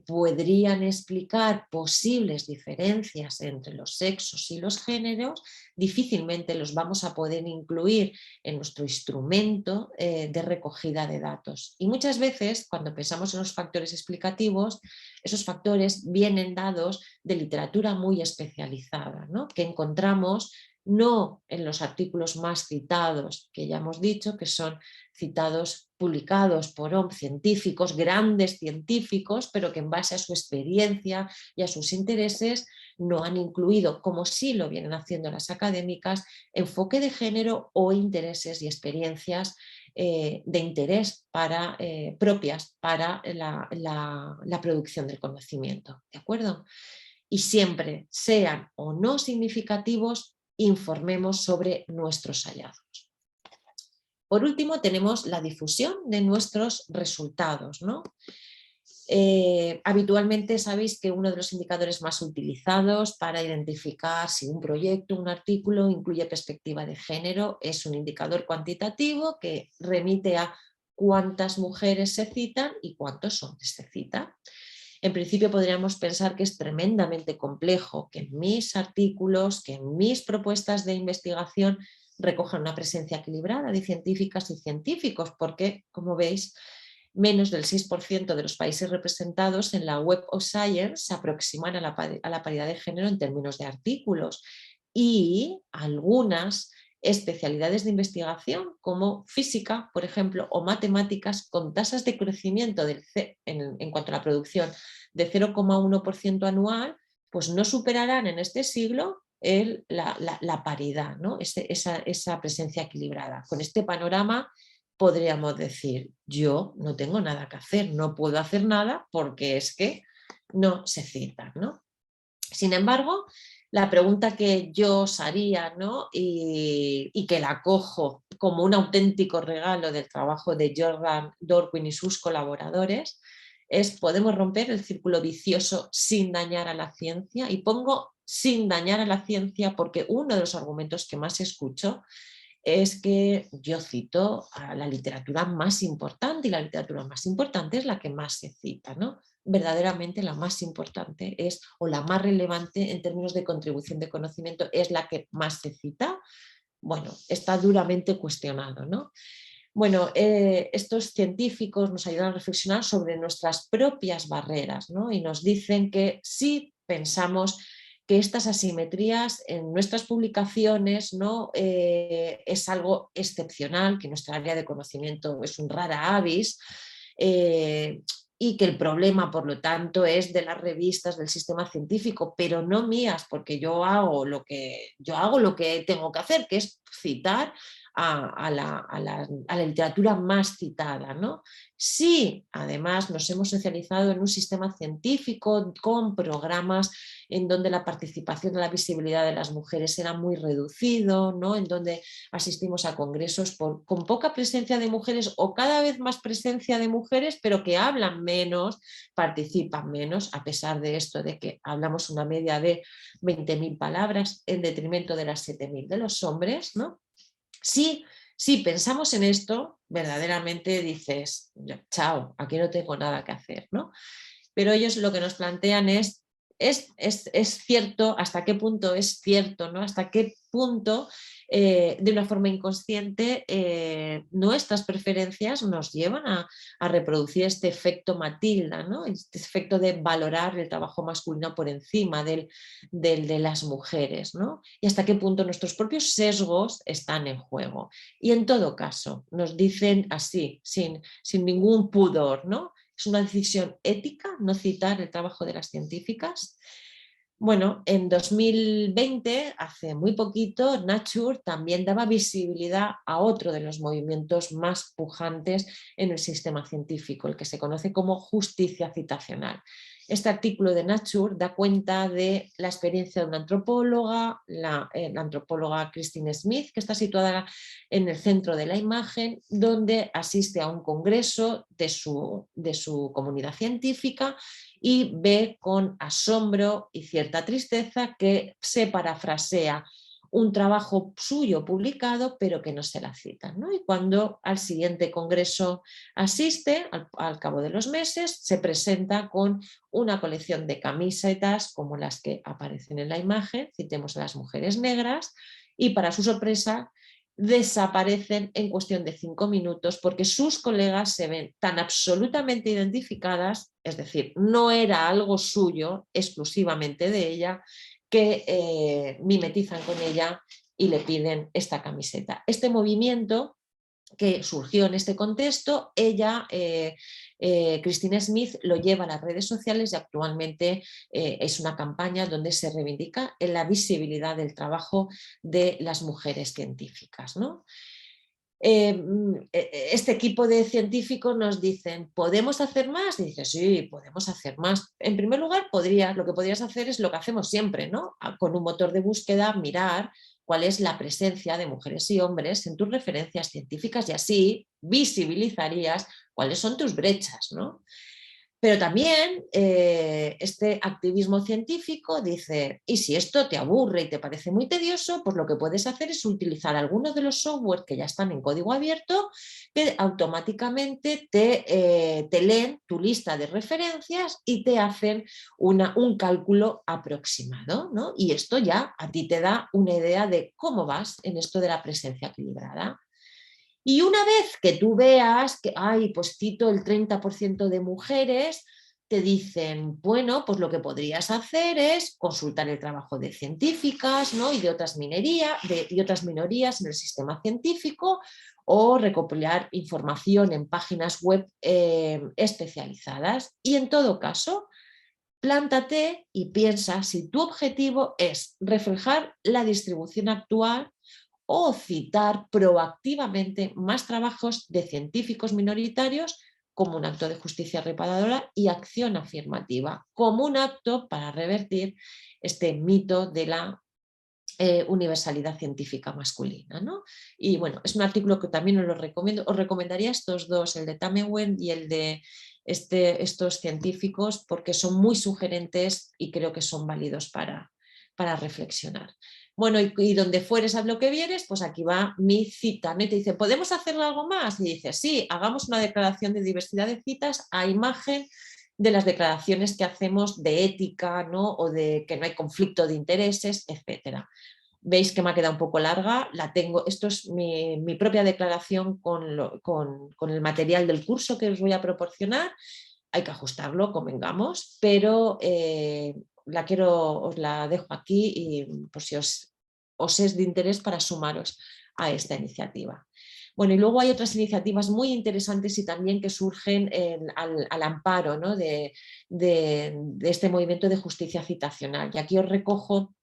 podrían explicar posibles diferencias entre los sexos y los géneros, difícilmente los vamos a poder incluir en nuestro instrumento de recogida de datos. Y muchas veces, cuando pensamos en los factores explicativos, esos factores vienen dados de literatura muy especializada, ¿no? Que encontramos no en los artículos más citados, que ya hemos dicho que son citados, publicados por científicos, grandes científicos, pero que en base a su experiencia y a sus intereses no han incluido, como sí lo vienen haciendo las académicas, enfoque de género o intereses y experiencias de interés propias para la producción del conocimiento, ¿de acuerdo? Y siempre, sean o no significativos, informemos sobre nuestros hallazgos. Por último, tenemos la difusión de nuestros resultados, ¿no? Habitualmente sabéis que uno de los indicadores más utilizados para identificar si un proyecto, un artículo incluye perspectiva de género es un indicador cuantitativo que remite a cuántas mujeres se citan y cuántos hombres se citan. En principio podríamos pensar que es tremendamente complejo que mis artículos, que mis propuestas de investigación recojan una presencia equilibrada de científicas y científicos, porque, como veis, menos del 6% de los países representados en la Web of Science se aproximan a la paridad de género en términos de artículos, y algunas especialidades de investigación como física, por ejemplo, o matemáticas, con tasas de crecimiento en cuanto a la producción de 0,1% anual, pues no superarán en este siglo la paridad, ¿no? Esa presencia equilibrada. Con este panorama podríamos decir, yo no tengo nada que hacer, no puedo hacer nada porque es que no se citan, ¿no? Sin embargo, la pregunta que yo os haría, ¿no? y que la cojo como un auténtico regalo del trabajo de Jordan Dorwin y sus colaboradores es: ¿podemos romper el círculo vicioso sin dañar a la ciencia? Y pongo sin dañar a la ciencia porque uno de los argumentos que más escucho es que yo cito a la literatura más importante, y la literatura más importante es la que más se cita, ¿no? Verdaderamente la más importante es, o la más relevante en términos de contribución de conocimiento, es la que más se cita. Bueno, está duramente cuestionado, ¿no? Bueno, estos científicos nos ayudan a reflexionar sobre nuestras propias barreras, ¿no? Y nos dicen que si pensamos que estas asimetrías en nuestras publicaciones, ¿no? Es algo excepcional, que nuestra área de conocimiento es un rara avis, eh, y que el problema, por lo tanto, es de las revistas del sistema científico, pero no mías, porque yo hago lo que tengo que hacer, que es citar a la literatura más citada, ¿no? Sí, además nos hemos socializado en un sistema científico con programas en donde la participación de la visibilidad de las mujeres era muy reducido, ¿no? En donde asistimos a congresos con poca presencia de mujeres o cada vez más presencia de mujeres, pero que hablan menos, participan menos, a pesar de esto de que hablamos una media de 20.000 palabras en detrimento de las 7.000 de los hombres, ¿no? Si pensamos en esto, verdaderamente dices, chao, aquí no tengo nada que hacer, ¿no? Pero ellos lo que nos plantean es cierto, hasta qué punto es cierto, ¿no? Hasta qué punto, de una forma inconsciente, nuestras preferencias nos llevan a reproducir este efecto Matilda, ¿no? Este efecto de valorar el trabajo masculino por encima del de las mujeres, ¿no? Y hasta qué punto nuestros propios sesgos están en juego. Y en todo caso, nos dicen así, sin ningún pudor, ¿no? Es una decisión ética no citar el trabajo de las científicas. Bueno, en 2020, hace muy poquito, Nature también daba visibilidad a otro de los movimientos más pujantes en el sistema científico, el que se conoce como justicia citacional. Este artículo de Nature da cuenta de la experiencia de una antropóloga, la antropóloga Christine Smith, que está situada en el centro de la imagen, donde asiste a un congreso de su comunidad científica y ve con asombro y cierta tristeza que se parafrasea un trabajo suyo publicado, pero que no se la citan, ¿no? Y cuando al siguiente congreso asiste, al cabo de los meses, se presenta con una colección de camisetas como las que aparecen en la imagen, citemos a las mujeres negras, y para su sorpresa desaparecen en cuestión de 5 minutos porque sus colegas se ven tan absolutamente identificadas, es decir, no era algo suyo, exclusivamente de ella, que mimetizan con ella y le piden esta camiseta. Este movimiento que surgió en este contexto, ella Christine Smith lo lleva a las redes sociales y actualmente es una campaña donde se reivindica en la visibilidad del trabajo de las mujeres científicas, ¿no? Este equipo de científicos nos dicen, ¿podemos hacer más? Y dice, sí, podemos hacer más. En primer lugar, lo que podrías hacer es lo que hacemos siempre, ¿no? Con un motor de búsqueda, mirar cuál es la presencia de mujeres y hombres en tus referencias científicas y así visibilizarías cuáles son tus brechas, ¿no? Pero también este activismo científico dice, y si esto te aburre y te parece muy tedioso, pues lo que puedes hacer es utilizar algunos de los software que ya están en código abierto, que automáticamente te leen tu lista de referencias y te hacen un cálculo aproximado, ¿no? Y esto ya a ti te da una idea de cómo vas en esto de la presencia equilibrada. Y una vez que tú veas que, ay, pues cito el 30% de mujeres, te dicen, bueno, pues lo que podrías hacer es consultar el trabajo de científicas, ¿no? Y de otras minorías en el sistema científico o recopilar información en páginas web especializadas. Y en todo caso, plántate y piensa si tu objetivo es reflejar la distribución actual o citar proactivamente más trabajos de científicos minoritarios como un acto de justicia reparadora y acción afirmativa, como un acto para revertir este mito de la universalidad científica masculina, ¿no? Y bueno, es un artículo que también os lo recomiendo. Os recomendaría estos dos, el de Tamewen y el de estos científicos, porque son muy sugerentes y creo que son válidos para reflexionar. Bueno, y donde fueres, haz lo que vieres, pues aquí va mi cita, ¿no? Y te dice, ¿podemos hacer algo más? Y dice, sí, hagamos una declaración de diversidad de citas a imagen de las declaraciones que hacemos de ética, ¿no? O de que no hay conflicto de intereses, etcétera. Veis que me ha quedado un poco larga, la tengo, esto es mi propia declaración con el material del curso que os voy a proporcionar, hay que ajustarlo, convengamos, pero os la dejo aquí y por si os es de interés para sumaros a esta iniciativa. Bueno, y luego hay otras iniciativas muy interesantes y también que surgen al amparo, ¿no? de este movimiento de justicia citacional. Y aquí os recojo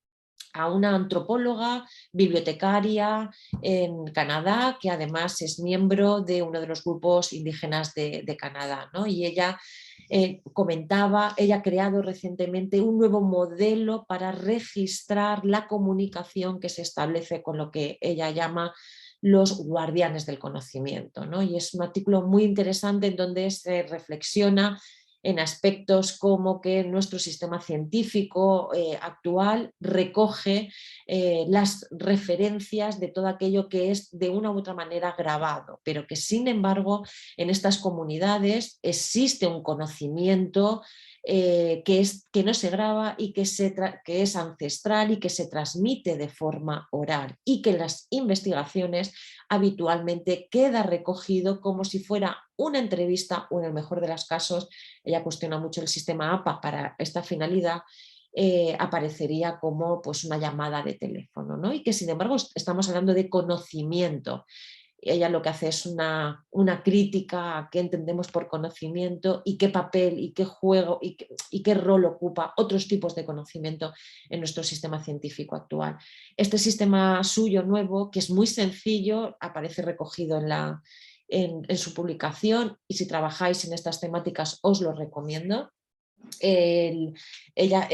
a una antropóloga, bibliotecaria en Canadá, que además es miembro de uno de los grupos indígenas de Canadá, ¿no? Y ella ella ha creado recientemente un nuevo modelo para registrar la comunicación que se establece con lo que ella llama los guardianes del conocimiento, ¿no? Y es un artículo muy interesante en donde se reflexiona en aspectos como que nuestro sistema científico actual recoge las referencias de todo aquello que es de una u otra manera grabado, pero que sin embargo en estas comunidades existe un conocimiento que no se graba y que es ancestral y que se transmite de forma oral y que en las investigaciones habitualmente queda recogido como si fuera una entrevista o en el mejor de los casos, ella cuestiona mucho el sistema APA para esta finalidad, aparecería como pues, una llamada de teléfono, ¿no? Y que sin embargo estamos hablando de conocimiento. Ella lo que hace es una crítica a qué entendemos por conocimiento y qué papel y qué juego y qué rol ocupa otros tipos de conocimiento en nuestro sistema científico actual. Este sistema suyo nuevo, que es muy sencillo, aparece recogido en su publicación y si trabajáis en estas temáticas os lo recomiendo. Ella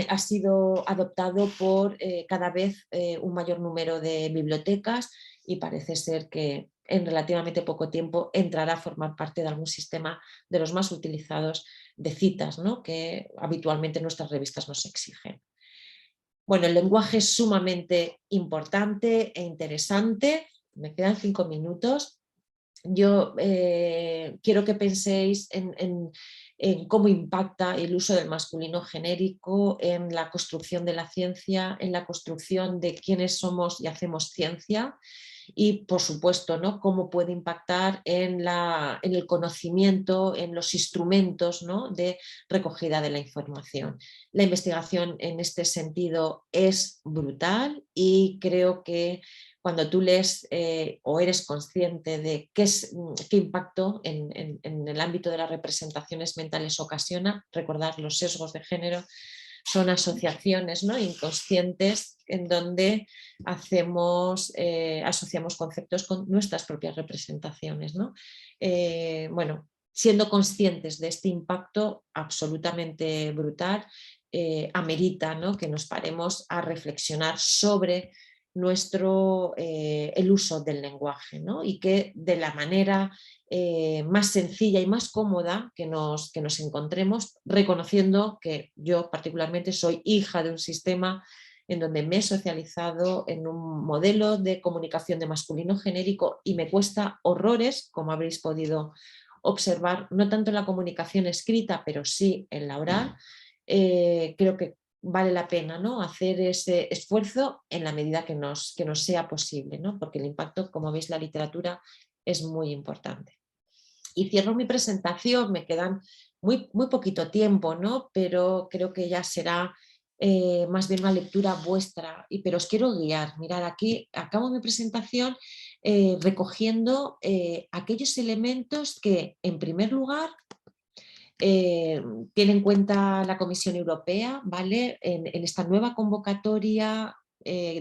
ha sido adoptado por cada vez un mayor número de bibliotecas y parece ser que en relativamente poco tiempo entrará a formar parte de algún sistema de los más utilizados de citas, ¿no? Que habitualmente nuestras revistas nos exigen. Bueno, el lenguaje es sumamente importante e interesante. Me quedan 5 minutos. Yo quiero que penséis en cómo impacta el uso del masculino genérico en la construcción de la ciencia, en la construcción de quiénes somos y hacemos ciencia y, por supuesto, ¿no? Cómo puede impactar en el conocimiento, en los instrumentos, ¿no? De recogida de la información. La investigación en este sentido es brutal y creo que cuando tú lees o eres consciente de qué impacto en el ámbito de las representaciones mentales ocasiona. Recordar, los sesgos de género son asociaciones, ¿no?, inconscientes en donde asociamos conceptos con nuestras propias representaciones, ¿no? Bueno, siendo conscientes de este impacto absolutamente brutal, amerita, ¿no?, que nos paremos a reflexionar sobre el uso del lenguaje, ¿no?, y que de la manera más sencilla y más cómoda que nos encontremos, reconociendo que yo particularmente soy hija de un sistema en donde me he socializado en un modelo de comunicación de masculino genérico y me cuesta horrores, como habréis podido observar, no tanto en la comunicación escrita, pero sí en la oral. Creo que vale la pena, ¿no?, hacer ese esfuerzo en la medida que nos sea posible, ¿no?, porque el impacto, como veis, la literatura es muy importante. Y cierro mi presentación, me quedan muy poquito tiempo, ¿no?, pero creo que ya será más bien una lectura vuestra, pero os quiero guiar. Mirad, aquí acabo mi presentación recogiendo aquellos elementos que, en primer lugar, tiene en cuenta la Comisión Europea, ¿vale?, en esta nueva convocatoria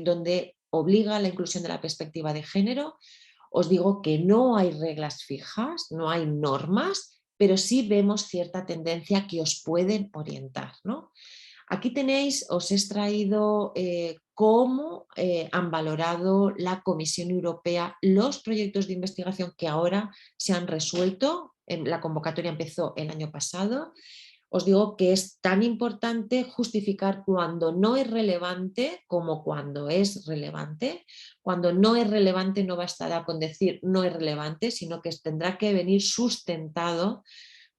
donde obliga a la inclusión de la perspectiva de género. Os digo que no hay reglas fijas, no hay normas, pero sí vemos cierta tendencia que os pueden orientar, ¿no? Aquí tenéis, os he extraído cómo han valorado la Comisión Europea los proyectos de investigación que ahora se han resuelto. La convocatoria empezó el año pasado. Os digo que es tan importante justificar cuando no es relevante como cuando es relevante. Cuando no es relevante no bastará con decir no es relevante, sino que tendrá que venir sustentado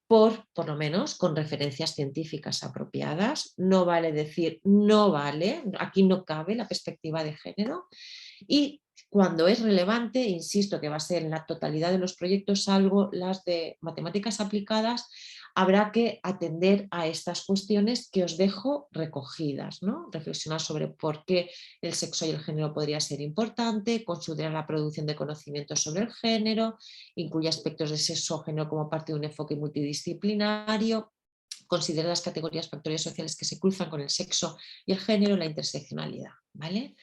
por lo menos con referencias científicas apropiadas. No vale decir no vale, aquí no cabe la perspectiva de género. Y cuando es relevante, insisto que va a ser en la totalidad de los proyectos, salvo las de matemáticas aplicadas, habrá que atender a estas cuestiones que os dejo recogidas, ¿no? Reflexionar sobre por qué el sexo y el género podría ser importante, considerar la producción de conocimiento sobre el género, incluye aspectos de sexo o género como parte de un enfoque multidisciplinario, considera las categorías factores sociales que se cruzan con el sexo y el género, la interseccionalidad, ¿vale?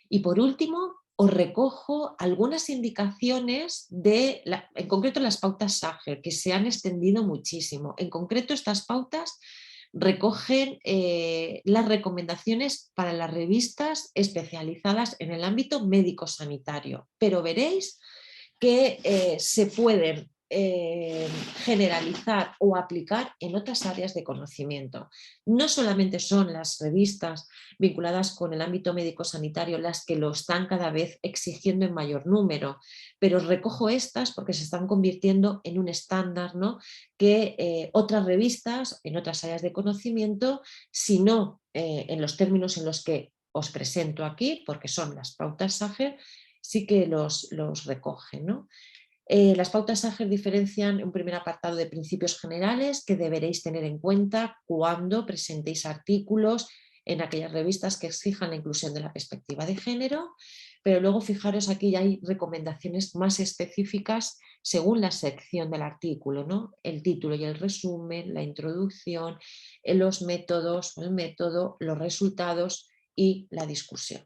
Y por último, os recojo algunas indicaciones en concreto las pautas Sager, que se han extendido muchísimo. En concreto, estas pautas recogen las recomendaciones para las revistas especializadas en el ámbito médico-sanitario, pero veréis que se pueden generalizar o aplicar en otras áreas de conocimiento. No solamente son las revistas vinculadas con el ámbito médico-sanitario las que lo están cada vez exigiendo en mayor número, pero recojo estas porque se están convirtiendo en un estándar, ¿no?, que otras revistas en otras áreas de conocimiento, si no en los términos en los que os presento aquí, porque son las pautas Sager, sí que los recogen, ¿no? Las pautas Sager diferencian un primer apartado de principios generales que deberéis tener en cuenta cuando presentéis artículos en aquellas revistas que exijan la inclusión de la perspectiva de género, pero luego fijaros, aquí ya hay recomendaciones más específicas según la sección del artículo, ¿no? El título y el resumen, la introducción, los métodos, el método, los resultados y la discusión.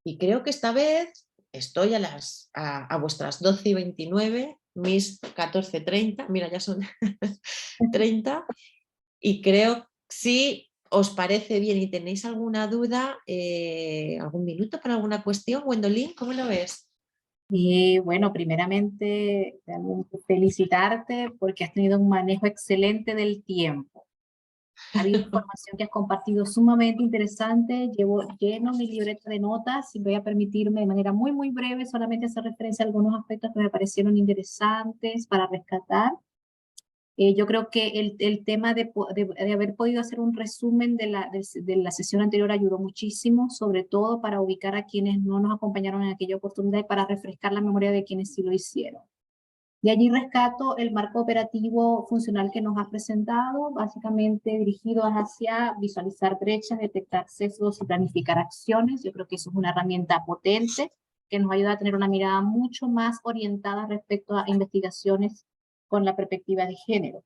Y creo que esta vez estoy a vuestras 12:29, mis 14:30, mira, ya son 30, y creo, si os parece bien y tenéis alguna duda, algún minuto para alguna cuestión. Gwendolyn, ¿cómo lo ves? Y bueno, primeramente, realmente felicitarte porque has tenido un manejo excelente del tiempo. Ha habido información que has compartido sumamente interesante. Llevo lleno mi libreta de notas y voy a permitirme de manera muy breve solamente hacer referencia a algunos aspectos que me parecieron interesantes para rescatar. Yo creo que el tema de haber podido hacer un resumen de la sesión anterior ayudó muchísimo, sobre todo para ubicar a quienes no nos acompañaron en aquella oportunidad y para refrescar la memoria de quienes sí lo hicieron. De allí rescato el marco operativo funcional que nos has presentado, básicamente dirigido hacia visualizar brechas, detectar sesgos y planificar acciones. Yo creo que eso es una herramienta potente que nos ayuda a tener una mirada mucho más orientada respecto a investigaciones con la perspectiva de género.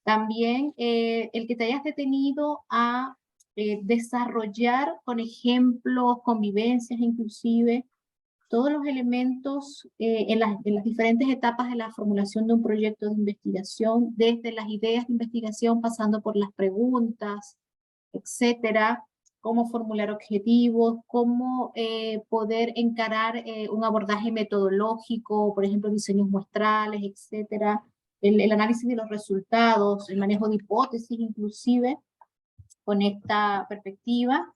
También el que te hayas detenido a desarrollar con ejemplos, convivencias inclusive, todos los elementos en las diferentes etapas de la formulación de un proyecto de investigación, desde las ideas de investigación, pasando por las preguntas, etcétera, cómo formular objetivos, cómo poder encarar un abordaje metodológico, por ejemplo, diseños muestrales, etcétera, el análisis de los resultados, el manejo de hipótesis inclusive, con esta perspectiva.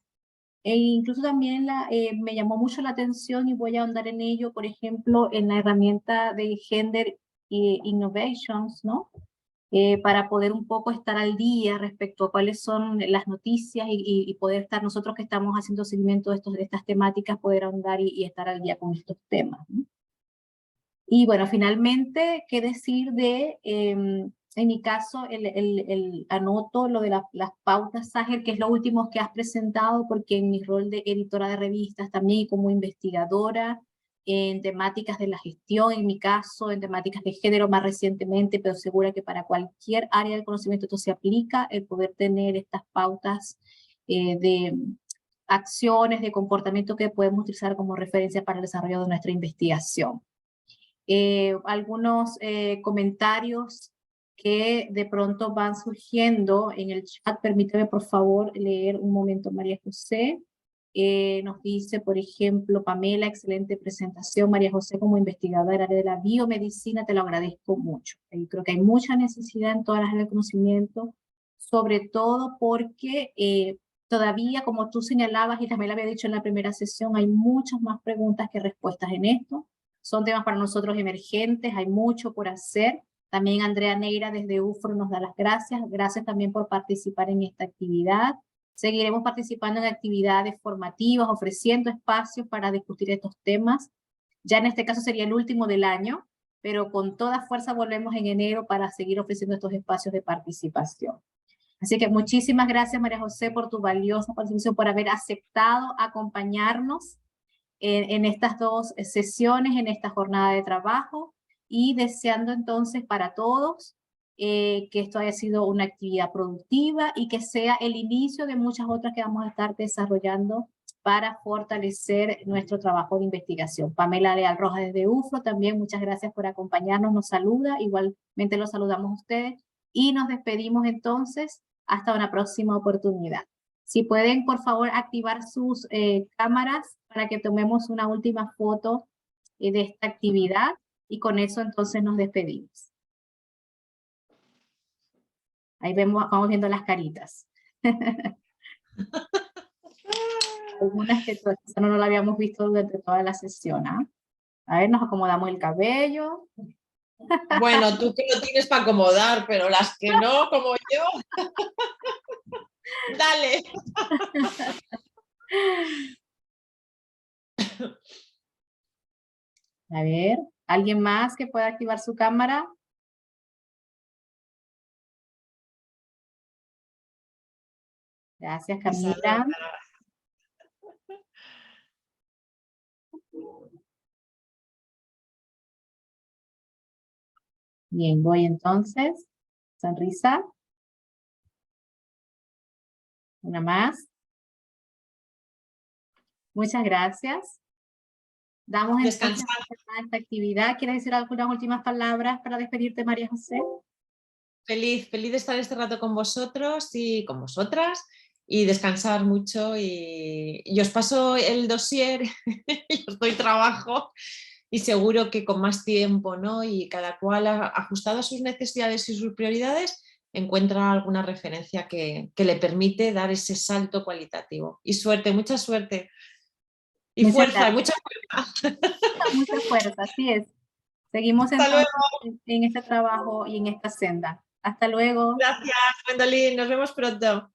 E incluso también me llamó mucho la atención y voy a ahondar en ello, por ejemplo, en la herramienta de Gender Innovations, ¿no? Para poder un poco estar al día respecto a cuáles son las noticias y poder estar nosotros que estamos haciendo seguimiento de estas temáticas, poder ahondar y estar al día con estos temas, ¿no? Y bueno, finalmente, ¿qué decir de, en mi caso, anoto lo de las pautas, Ságer, que es lo último que has presentado, porque en mi rol de editora de revistas también y como investigadora en temáticas de la gestión, en mi caso, en temáticas de género más recientemente, pero segura que para cualquier área del conocimiento esto se aplica, el poder tener estas pautas de acciones, de comportamiento que podemos utilizar como referencia para el desarrollo de nuestra investigación. Algunos comentarios que de pronto van surgiendo en el chat. Permíteme por favor leer un momento, María José. Nos dice, por ejemplo, Pamela, excelente presentación. María José, como investigadora del área de la biomedicina, te lo agradezco mucho. Y creo que hay mucha necesidad en todas las áreas de conocimiento, sobre todo porque todavía, como tú señalabas y también lo había dicho en la primera sesión, hay muchas más preguntas que respuestas en esto. Son temas para nosotros emergentes, hay mucho por hacer. También Andrea Neira desde UFRO nos da las gracias. Gracias también por participar en esta actividad. Seguiremos participando en actividades formativas, ofreciendo espacios para discutir estos temas. Ya en este caso sería el último del año, pero con toda fuerza volvemos en enero para seguir ofreciendo estos espacios de participación. Así que muchísimas gracias, María José, por tu valiosa participación, por haber aceptado acompañarnos en estas dos sesiones, en esta jornada de trabajo, y deseando entonces para todos que esto haya sido una actividad productiva y que sea el inicio de muchas otras que vamos a estar desarrollando para fortalecer nuestro trabajo de investigación. Pamela Leal Rojas desde UFRO, también muchas gracias por acompañarnos, nos saluda, igualmente los saludamos a ustedes, y nos despedimos entonces hasta una próxima oportunidad. Si pueden, por favor, activar sus cámaras para que tomemos una última foto de esta actividad, y con eso entonces nos despedimos. Ahí vamos viendo las caritas. Algunas que no lo habíamos visto durante toda la sesión, ¿ah? A ver, nos acomodamos el cabello. Bueno, tú que lo tienes para acomodar, pero las que no, como yo. Dale. A ver, ¿alguien más que pueda activar su cámara? Gracias, Camila. Bien, voy entonces. Sonrisa. Una más. Muchas gracias. Damos entonces a esta actividad. ¿Quieres decir algunas últimas palabras para despedirte, María José? Feliz de estar este rato con vosotros y con vosotras, y descansar mucho, y os paso el dossier y os doy trabajo, y seguro que con más tiempo, ¿no? Y cada cual ajustado a sus necesidades y sus prioridades encuentra alguna referencia que le permite dar ese salto cualitativo. Y suerte, mucha suerte. Y Muchas fuerza, gracias. mucha fuerza. Mucha fuerza, así es. Seguimos Hasta entonces luego. en este trabajo y en esta senda. Hasta luego. Gracias, Gwendolyn. Nos vemos pronto.